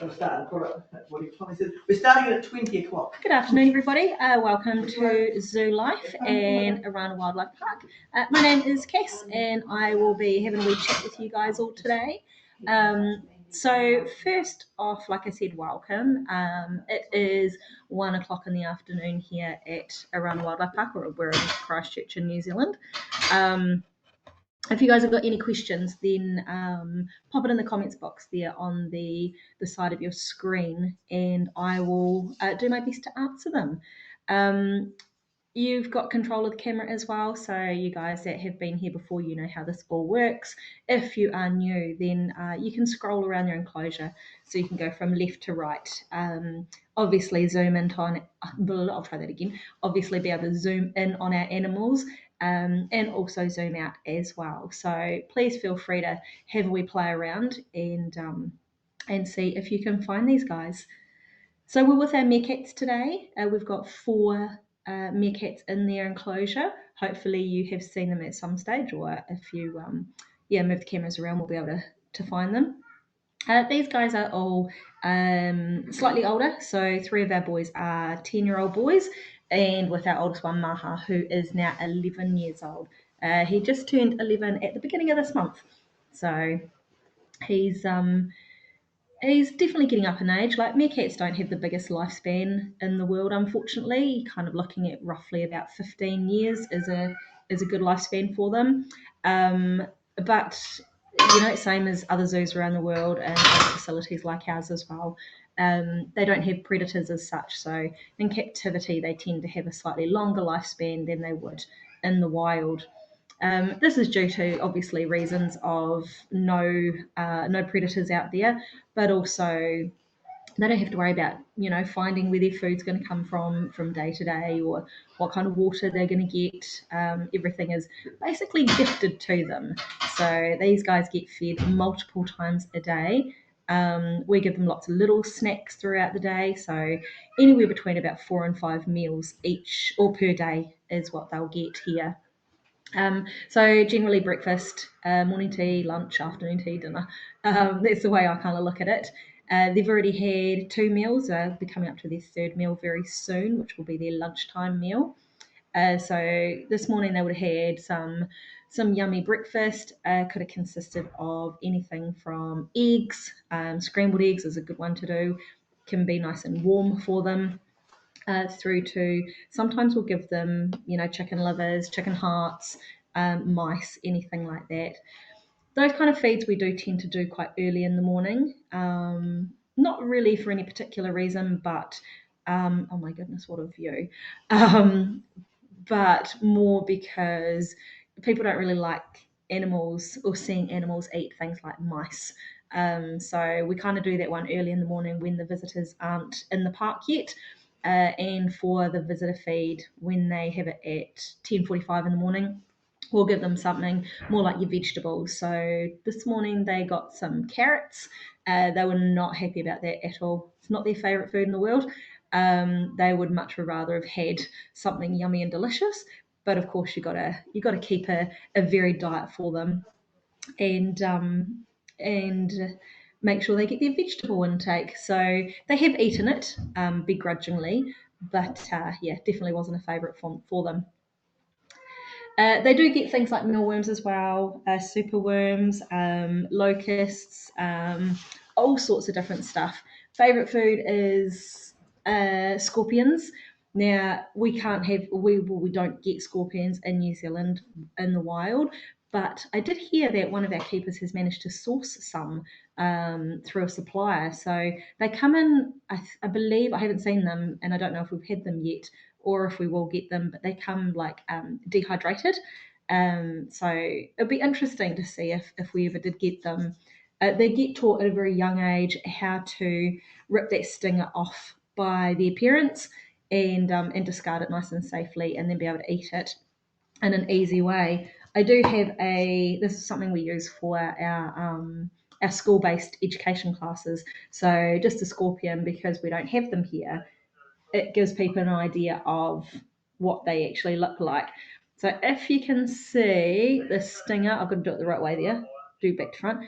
We're starting at 20 o'clock. Good afternoon, everybody. Welcome to Zoolife and Orana Wildlife Park. My name is Cass, and I will be having a wee chat with you guys all today. So first off, like I said, welcome. It is 1 o'clock in the afternoon here at Orana Wildlife Park, or we're in Christchurch in New Zealand. If you guys have got any questions, then pop it in the comments box there on the side of your screen, and I will do my best to answer them. You've got control of the camera as well, so you guys that have been here before, you know how this all works. If you are new, then you can scroll around your enclosure, so you can go from left to right. Obviously zoom in on, I'll try that again, obviously be able to zoom in on our animals, and also zoom out as well. So please feel free to have a wee play around and see if you can find these guys. So we're with our meerkats today. We've got 4 meerkats in their enclosure. Hopefully you have seen them at some stage, or if you move the cameras around, we'll be able to find them. These guys are all slightly older, so 3 of our boys are 10-year-old boys, and with our oldest one, Maha, who is now 11 years old. He just turned 11 at the beginning of this month, so he's definitely getting up in age. Like, meerkats don't have the biggest lifespan in the world, unfortunately. Kind of looking at roughly about 15 years is a good lifespan for them. But you know, same as other zoos around the world and other facilities like ours as well, they don't have predators as such. So in captivity, they tend to have a slightly longer lifespan than they would in the wild. This is due to obviously reasons of no predators out there, but also they don't have to worry about, you know, finding where their food's going to come from day to day, or what kind of water they're going to get. Everything is basically gifted to them. So these guys get fed multiple times a day. We give them lots of little snacks throughout the day, so anywhere between about 4 and 5 meals each or per day is what they'll get here. So generally breakfast, morning tea, lunch, afternoon tea, dinner. That's the way I kind of look at it. They've already had 2 meals. They're coming up to their 3rd meal very soon, which will be their lunchtime meal. So this morning they would have had some yummy breakfast. Could have consisted of anything from eggs. Scrambled eggs is a good one to do. Can be nice and warm for them. Through to sometimes we'll give them, you know, chicken livers, chicken hearts, mice, anything like that. Those kind of feeds we do tend to do quite early in the morning. Not really for any particular reason, but oh my goodness, what a view. But more because people don't really like animals or seeing animals eat things like mice. So we kind of do that one early in the morning when the visitors aren't in the park yet. And for the visitor feed, when they have it at 10:45 in the morning, we'll give them something more like your vegetables. So this morning they got some carrots. They were not happy about that at all. It's not their favourite food in the world. They would much rather have had something yummy and delicious. But of course, you gotta keep a varied diet for them, and make sure they get their vegetable intake. So they have eaten it begrudgingly, but yeah, definitely wasn't a favourite for them. They do get things like mealworms as well, superworms, locusts, all sorts of different stuff. Favourite food is scorpions. Now we don't get scorpions in New Zealand in the wild, but I did hear that one of our keepers has managed to source some through a supplier. So they come in, I believe, I haven't seen them and I don't know if we've had them yet or if we will get them, but they come like dehydrated. So it'll be interesting to see if we ever did get them. They get taught at a very young age how to rip that stinger off by their parents and discard it nice and safely, and then be able to eat it in an easy way. I do have this is something we use for our school-based education classes. So just a scorpion, because we don't have them here, it gives people an idea of what they actually look like. So if you can see the stinger, I've got to do it the right way there, do back to front.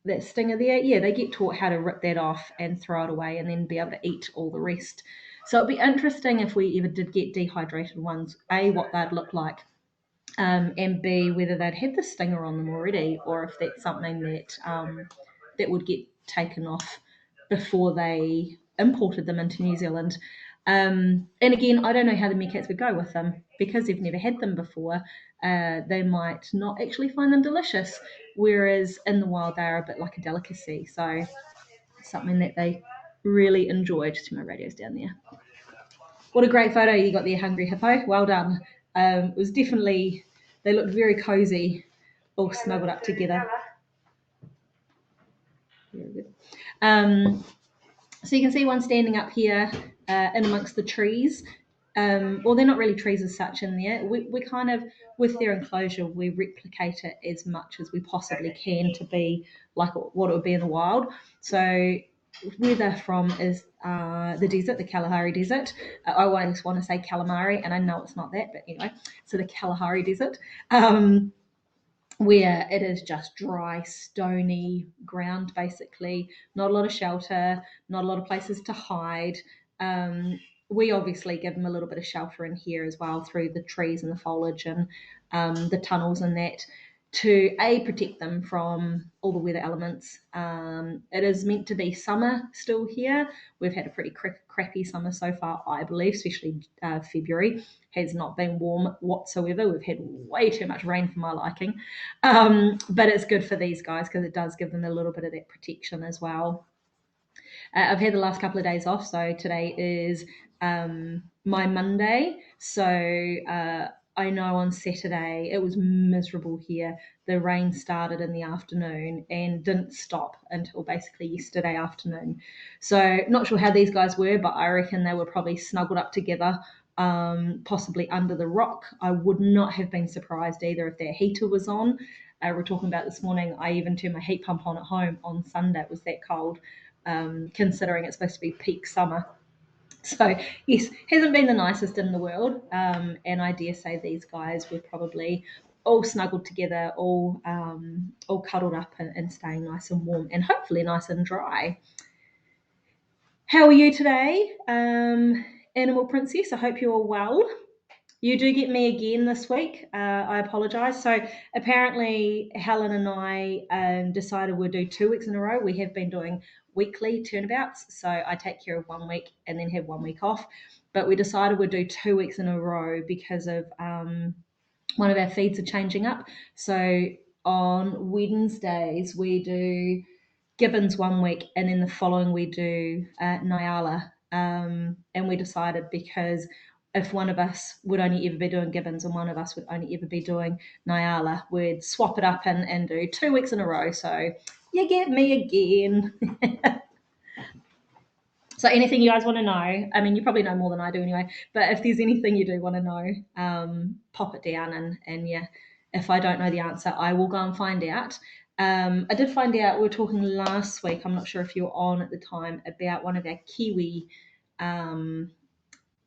that stinger there, yeah, they get taught how to rip that off and throw it away and then be able to eat all the rest. So it'd be interesting if we ever did get dehydrated ones, A, what they'd look like, and B, whether they'd had the stinger on them already, or if that's something that that would get taken off before they imported them into New Zealand. And again, I don't know how the meerkats would go with them because they've never had them before. They might not actually find them delicious, whereas in the wild they're a bit like a delicacy. So something that they really enjoyed. To my radio's down there. What a great photo you got there, Hungry Hippo. Well done. It was definitely, they looked very cozy, all snuggled up together. Very good. So you can see one standing up here in amongst the trees. Well, they're not really trees as such in there. We kind of, with their enclosure, we replicate it as much as we possibly can to be like what it would be in the wild. So where they're from is the desert, the Kalahari Desert. I always want to say calamari, and I know it's not that, but anyway, so the Kalahari Desert. Where it is just dry, stony ground, basically. Not a lot of shelter, not a lot of places to hide. We obviously give them a little bit of shelter in here as well through the trees and the foliage and the tunnels and that to protect them from all the weather elements. It is meant to be summer still here. We've had a pretty crappy summer so far, I believe, especially February has not been warm whatsoever. We've had way too much rain for my liking, but it's good for these guys because it does give them a little bit of that protection as well. I've had the last couple of days off, so today is my Monday. So I know on Saturday it was miserable here. The rain started in the afternoon and didn't stop until basically yesterday afternoon. So not sure how these guys were, but I reckon they were probably snuggled up together, possibly under the rock. I would not have been surprised either if their heater was on. We're talking about this morning. I even turned my heat pump on at home on Sunday. It was that cold. Considering it's supposed to be peak summer. So yes, hasn't been the nicest in the world, and I dare say these guys were probably all snuggled together, all cuddled up and staying nice and warm, and hopefully nice and dry. How are you today, Animal Princess? I hope you're well. You do get me again this week. I apologise. So apparently Helen and I decided we'd do 2 weeks in a row. We have been doing weekly turnabouts. So I take care of 1 week and then have 1 week off. But we decided we'd do 2 weeks in a row because of one of our feeds are changing up. So on Wednesdays we do gibbons 1 week and then the following we do Nyala. And we decided because if one of us would only ever be doing gibbons and one of us would only ever be doing Nyala, we'd swap it up and do 2 weeks in a row. So you get me again. So anything you guys want to know, I mean, you probably know more than I do anyway, but if there's anything you do want to know, pop it down and yeah, if I don't know the answer, I will go and find out. I did find out, we were talking last week, I'm not sure if you were on at the time, about one of our Kiwi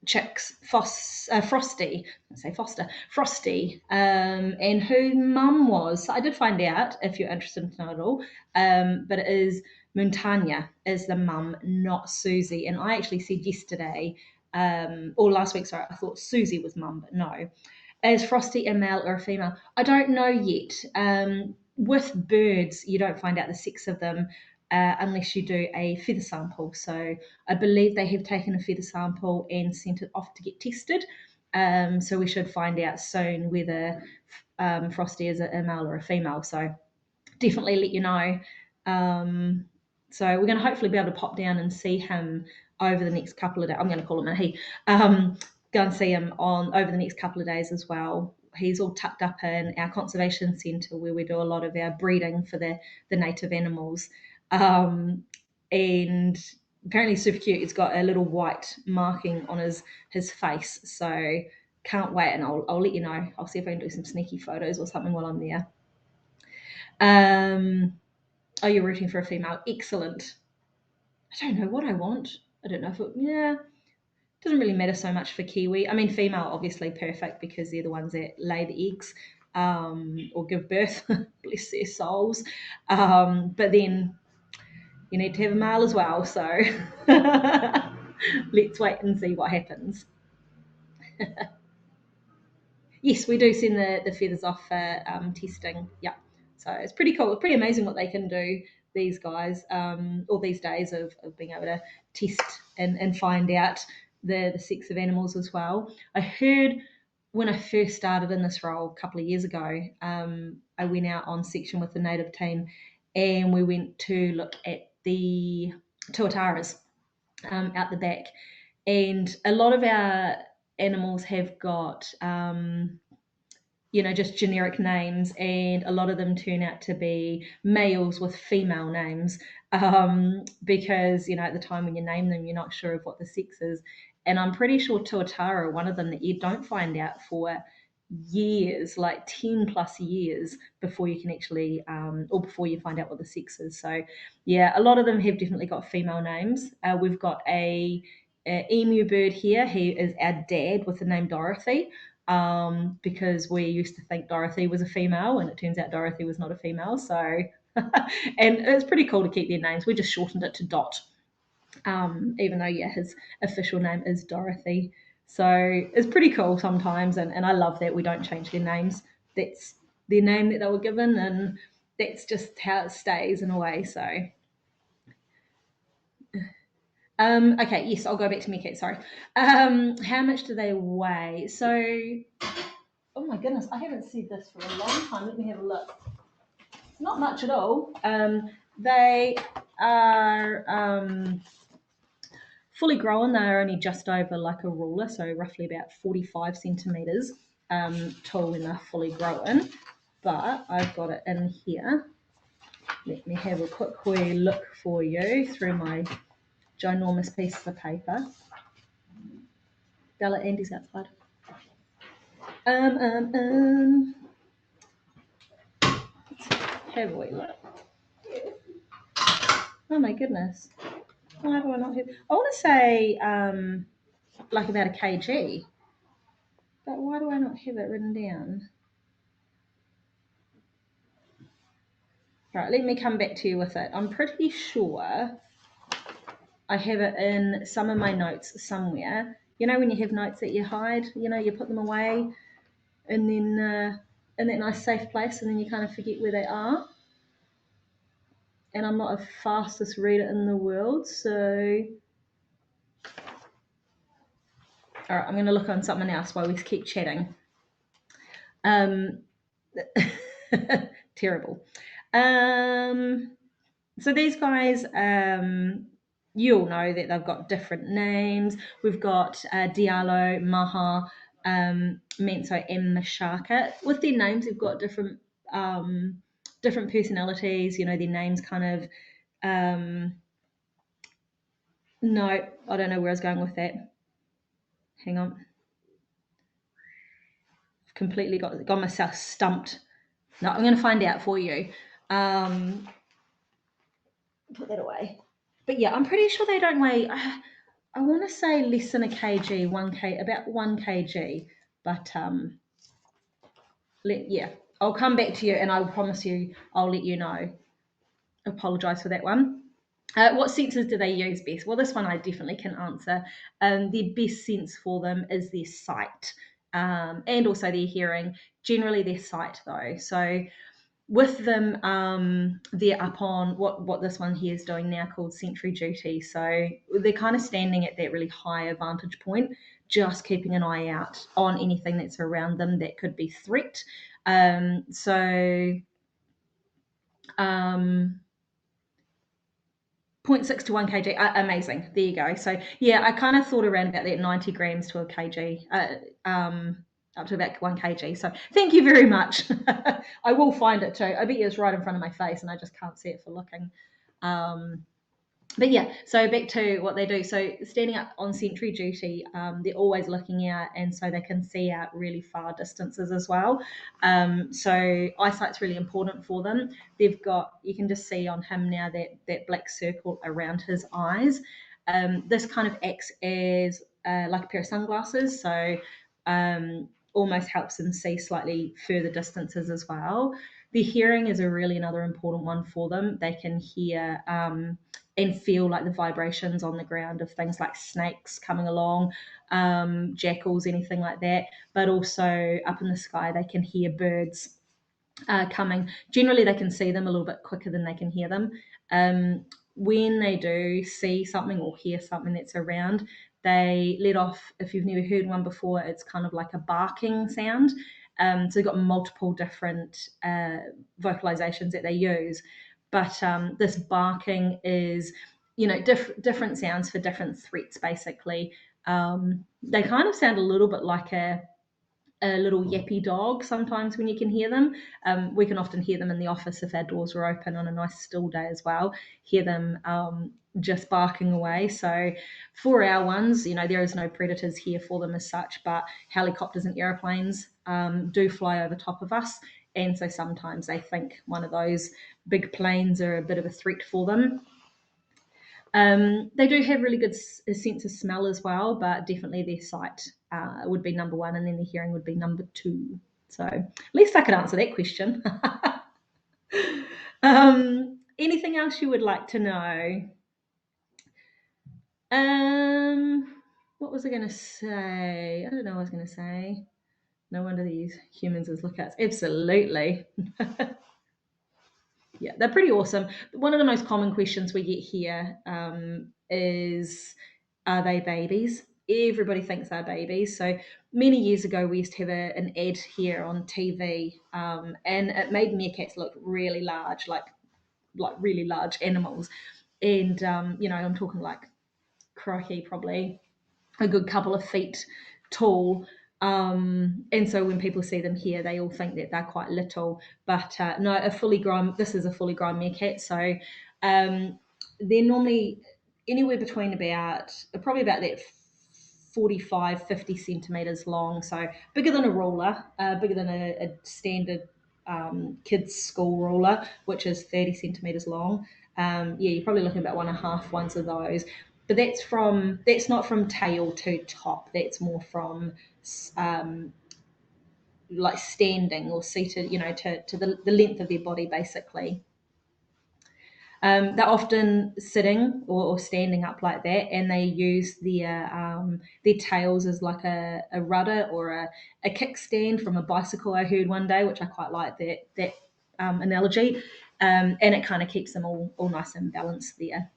chicks, Frosty, let's say Foster, Frosty, and who mum was. So I did find out, if you're interested to know it all, but it is Montanya is the mum, not Susie. And I actually said yesterday, or last week, sorry, I thought Susie was mum, but no. Is Frosty a male or a female? I don't know yet. With birds, you don't find out the sex of them unless you do a feather sample. So I believe they have taken a feather sample and sent it off to get tested. So we should find out soon whether Frosty is a male or a female. So definitely let you know. So we're going to hopefully be able to pop down and see him over the next couple of days. I'm going to call him a he. Go and see him over the next couple of days as well. He's all tucked up in our conservation centre where we do a lot of our breeding for the native animals. And apparently super cute. He's got a little white marking on his face. So can't wait, and I'll let you know. I'll see if I can do some sneaky photos or something while I'm there. Oh, you're rooting for a female. Excellent. I don't know what I want. I don't know if it doesn't really matter so much for Kiwi. I mean, female, obviously perfect because they're the ones that lay the eggs. or give birth, bless their souls. But then you need to have a male as well, so let's wait and see what happens. Yes, we do send the feathers off for testing. Yeah, so it's pretty cool. It's pretty amazing what they can do, these guys, all these days of being able to test and find out the sex of animals as well. I heard when I first started in this role a couple of years ago, I went out on section with the native team and we went to look at the tuataras out the back. And a lot of our animals have got just generic names, and a lot of them turn out to be males with female names because at the time when you name them, you're not sure of what the sex is. And I'm pretty sure tuatara, one of them that you don't find out for years, like 10 plus years before you can actually or before you find out what the sex is. So yeah, a lot of them have definitely got female names. We've got a emu bird here. He is our dad with the name Dorothy, because we used to think Dorothy was a female, and it turns out Dorothy was not a female. So, and it's pretty cool to keep their names. We just shortened it to Dot, even though his official name is Dorothy. So it's pretty cool sometimes, and I love that we don't change their names. That's their name that they were given, and that's just how it stays in a way. So. Okay, yes, I'll go back to meerkat, sorry. How much do they weigh? So, oh my goodness, I haven't said this for a long time. Let me have a look. Not much at all. They are fully grown. They're only just over like a ruler, so roughly about 45 centimetres tall when they're fully grown. But I've got it in here. Let me have a quick wee look for you through my ginormous pieces of paper. Bella, Andy's outside. Let's have a wee look. Oh my goodness. Why do I not have? I want to say like about a kg, but why do I not have it written down? Right, let me come back to you with it. I'm pretty sure I have it in some of my notes somewhere. You know when you have notes that you hide, you put them away and then in that nice safe place, and then you kind of forget where they are. And I'm not the fastest reader in the world, so all right, I'm going to look on something else while we keep chatting. Terrible. So these guys, you'll know that they've got different names. We've got Diallo, Maha, Menso, and Mashaka. With their names, they've got different personalities. Their names kind of. No, I don't know where I was going with that. Hang on. I've completely got myself stumped. No, I'm going to find out for you. Put that away. But yeah, I'm pretty sure they don't weigh. I want to say less than a kg, about 1 kg. But I'll come back to you, and I will promise you I'll let you know. Apologise for that one. What senses do they use best? Well, this one I definitely can answer. Their best sense for them is their sight, and also their hearing. Generally, their sight though. So with them, they're up on what this one here is doing now called sentry duty. So they're kind of standing at that really high vantage point, just keeping an eye out on anything that's around them that could be threat. 0.6 to 1 kg, amazing. There you go. So yeah, I kind of thought around about that 90 grams to a kg, up to about 1 kg. So thank you very much. I will find it too. I bet you it's right in front of my face and I just can't see it for looking. But yeah, so back to what they do. So standing up on sentry duty, they're always looking out, and so they can see out really far distances as well. So eyesight's really important for them. They've got, you can just see on him now that black circle around his eyes. This kind of acts as like a pair of sunglasses. So almost helps them see slightly further distances as well. The hearing is a really another important one for them. They can hear and feel like the vibrations on the ground of things like snakes coming along, jackals, anything like that. But also up in the sky, they can hear birds coming. Generally, they can see them a little bit quicker than they can hear them. When they do see something or hear something that's around, they let off, if you've never heard one before, it's kind of like a barking sound. So they've got multiple different vocalizations that they use. But this barking is, different sounds for different threats, basically. They kind of sound a little bit like a little yappy dog sometimes when you can hear them. We can often hear them in the office if our doors are open on a nice still day as well, hear them just barking away. So for our ones, there is no predators here for them as such, but helicopters and airplanes do fly over top of us. And so sometimes they think one of those big planes are a bit of a threat for them. They do have really good sense of smell as well, but definitely their sight would be number one, and then their hearing would be number two. So at least I could answer that question. Anything else you would like to know? What was I going to say? I don't know what I was going to say. No wonder these humans as lookouts. Absolutely. Yeah, they're pretty awesome. One of the most common questions we get here is, are they babies? Everybody thinks they're babies. So many years ago, we used to have an ad here on TV, and it made meerkats look really large, like really large animals. And I'm talking like, crikey, probably a good couple of feet tall. And so when people see them here, they all think that they're quite little. But no, this is a fully grown meerkat. So they're normally anywhere between probably about that 45, 50 centimeters long. So bigger than a ruler, bigger than a standard kids' school ruler, which is 30 centimeters long. You're probably looking at about 1.5 ones of those. But that's not from tail to top. That's more from like standing or seated, to the length of their body, basically. They're often sitting or standing up like that, and they use their tails as like a rudder or a kickstand from a bicycle. I heard one day, which I quite like that analogy, and it kind of keeps them all nice and balanced there.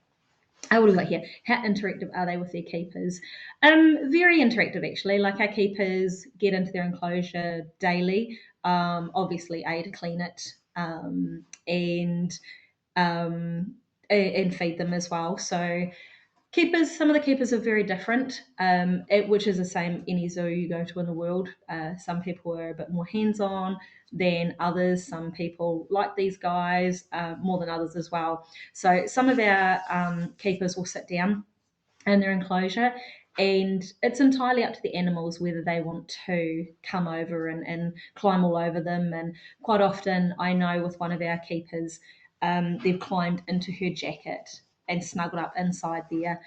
What have we got here? How interactive are they with their keepers? Very interactive, actually. Like, our keepers get into their enclosure daily, obviously, to clean it, and feed them as well. So some of the keepers are very different, which is the same any zoo you go to in the world. Some people are a bit more hands-on than others. Some people like these guys more than others as well. So some of our keepers will sit down in their enclosure, and it's entirely up to the animals whether they want to come over and climb all over them. And quite often, I know with one of our keepers, they've climbed into her jacket and snuggled up inside there,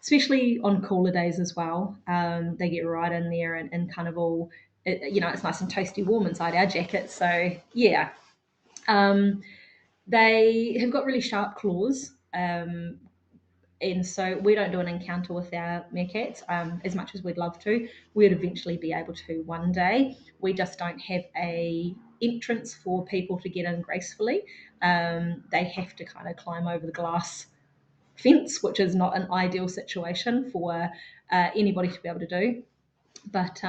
especially on cooler days as well. They get right in there and kind of it's nice and toasty warm inside our jacket. So, yeah. They have got really sharp claws. And so we don't do an encounter with our meerkats as much as we'd love to. We'd eventually be able to one day. We just don't have a entrance for people to get in gracefully. They have to kind of climb over the glass fence, which is not an ideal situation for anybody to be able to do. But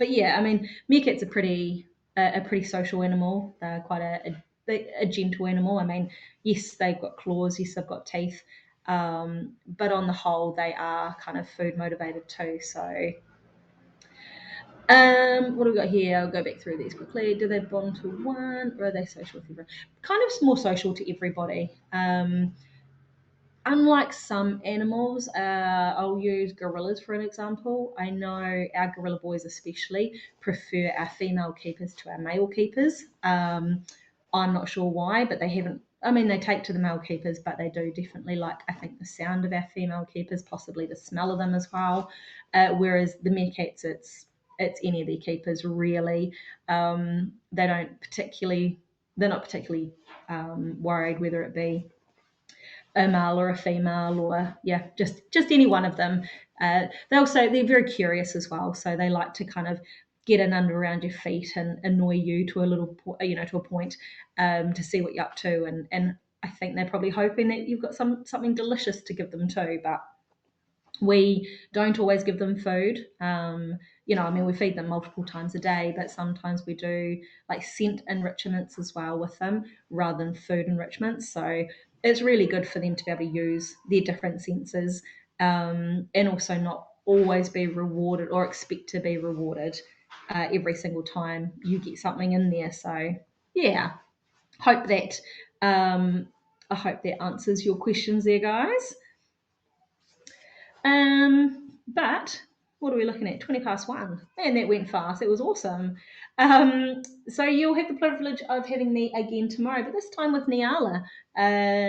yeah, I mean, meerkats are a pretty social animal. They're quite a gentle animal. I mean, yes, they've got claws. Yes, they've got teeth. But on the whole, they are kind of food motivated too. So, what have we got here? I'll go back through these quickly. Do they bond to one, or are they social with everyone? Kind of more social to everybody. Unlike some animals, I'll use gorillas for an example. I know our gorilla boys especially prefer our female keepers to our male keepers. I'm not sure why, but they haven't. I mean, they take to the male keepers, but they do definitely like, I think, the sound of our female keepers, possibly the smell of them as well. Whereas the meerkats, it's any of their keepers really. They're not particularly worried whether it be a male or a female, or just any one of them. They're very curious as well, so they like to kind of get in under around your feet and annoy you to a point, to see what you're up to, and I think they're probably hoping that you've got something delicious to give them too. But we don't always give them food. We feed them multiple times a day, but sometimes we do like scent enrichments as well with them rather than food enrichments. So it's really good for them to be able to use their different senses, and also not always be rewarded or expect to be rewarded every single time you get something in there. So yeah, hope that I hope that answers your questions there, guys. But what are we looking at? 20 past 1. Man, that went fast. It was awesome. So you'll have the privilege of having me again tomorrow, but this time with Niala,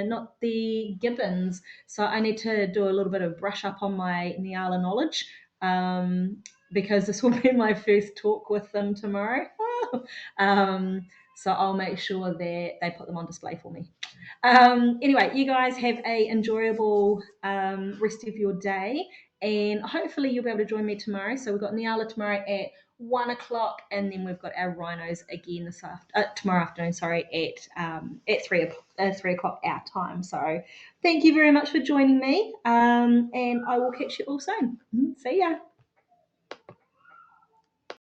not the Gibbons. So I need to do a little bit of brush up on my Niala knowledge, because this will be my first talk with them tomorrow. So I'll make sure that they put them on display for me. Anyway, you guys have a enjoyable rest of your day, and hopefully you'll be able to join me tomorrow. So we've got Niala tomorrow at 1 o'clock, and then we've got our rhinos again tomorrow afternoon. Sorry, at 3 o'clock our time. So thank you very much for joining me, and I will catch you all soon. See ya.